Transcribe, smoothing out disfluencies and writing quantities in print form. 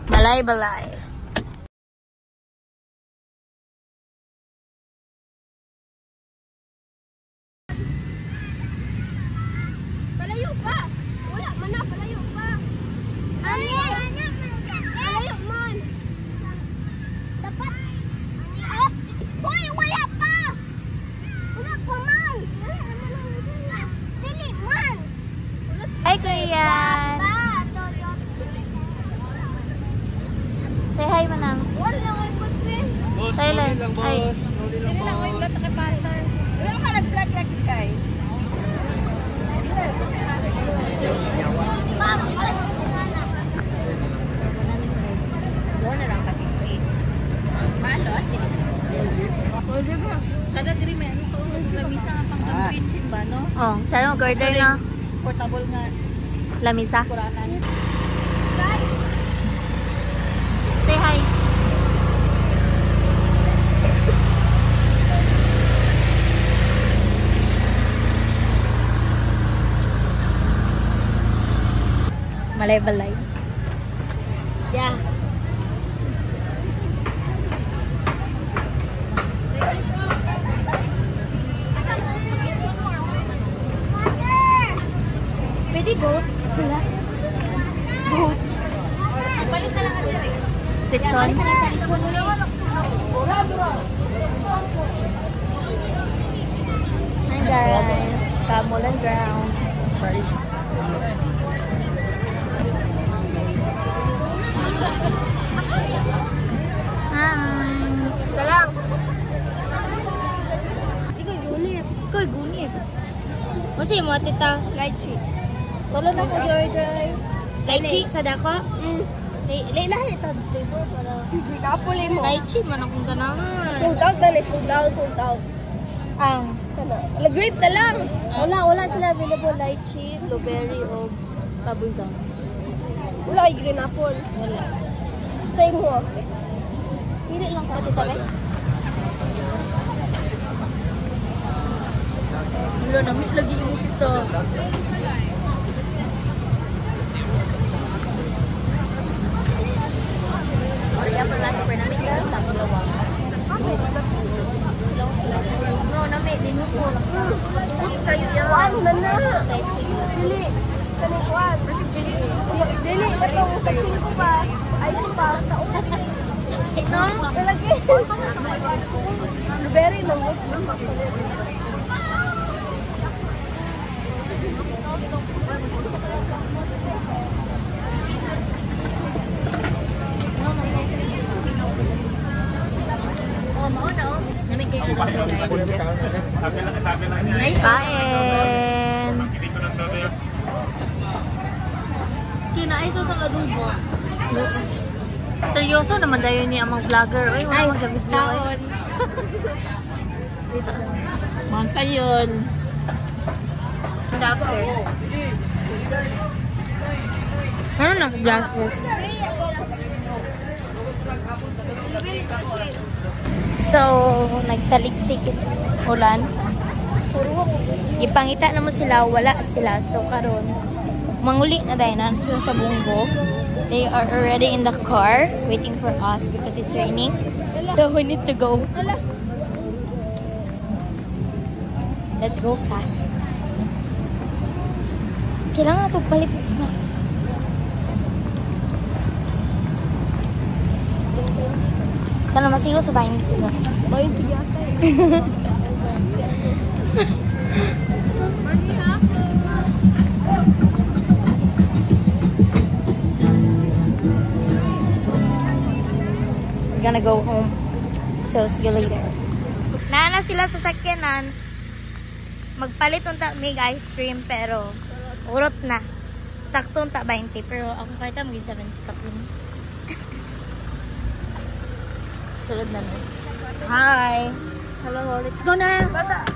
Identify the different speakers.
Speaker 1: Balay-balay.
Speaker 2: Palayo pa. Wala man na, palayo pa. Palayo man. Dapat. Hoy, wala pa. Wala pa man. Dili man.
Speaker 1: Hi, Kuya. Say hi, Manang.
Speaker 2: Wala lang ay putrin.
Speaker 1: Silent. Hi.
Speaker 2: Dili lang ay bata kay partner. Wala ka nag-vlog lagi kay.
Speaker 3: Wala lang kasi balot. Kada diri may ano to, lamisa nga pang kitchen ba no?
Speaker 1: Oh, saan mo order na?
Speaker 3: Portable nga
Speaker 1: Lamisa.
Speaker 3: kuranan.
Speaker 2: Guys,
Speaker 1: Say hi. Malay-balay. Yeah. Pwede boat? Wala. Boat.
Speaker 3: Balis na lang kasi rin.
Speaker 1: Sitson. Hi guys. Kamulan ground. Sorry. Hi.
Speaker 2: dalang.
Speaker 1: Ikoy gunit. Masi mo tita.
Speaker 2: Lychee.
Speaker 1: Tolo na ko drive. Lychee sa dako.
Speaker 2: Leila ito dito para. Napuli mo.
Speaker 1: Lychee man akong ganahan.
Speaker 2: Sold out na ni, sold out.
Speaker 1: Ang
Speaker 2: Grape na lang.
Speaker 1: wala sila available lychee, blueberry o kabulgam.
Speaker 2: Wala kay green apple.
Speaker 1: Wala.
Speaker 2: Sa'yo mo.
Speaker 1: Pili lang ka tita kay. Wala na lagi yung ito. Kaya pala sa pernamig ka, tapos lawang. No, nami, dinuko. Put kayo yan.
Speaker 2: Kuan man na. Dili. Kani kuan. Dili katong taxing ko pa. Ay pa.
Speaker 1: No?
Speaker 2: Talagi. Very nang.
Speaker 1: Kain! Kinaiso sa adobo. Seryoso naman dayon ni amang vlogger. Uy, wala mag-video.
Speaker 3: Manta yun.
Speaker 1: Doctor. Ano na? Glasses. So, nagtaliksik ulan. Ipangita naman sila, wala sila. So, karon manguli na dahil na sila sa Bunggo. They are already in the car waiting for us because it's raining. So, we need to go. Let's go fast. Kailangan pagpalit na. Tala masigo sa bahay nito.
Speaker 2: May yata.
Speaker 1: We're gonna go home. So, see you later. Naana sila sa sakyanan. Magpalit unta mig ice cream pero urot na. Sakto unta 20 pero ako kahit maging 70 kapin. Sulod na nun. Hi! Hello, let's go na!
Speaker 2: Basa.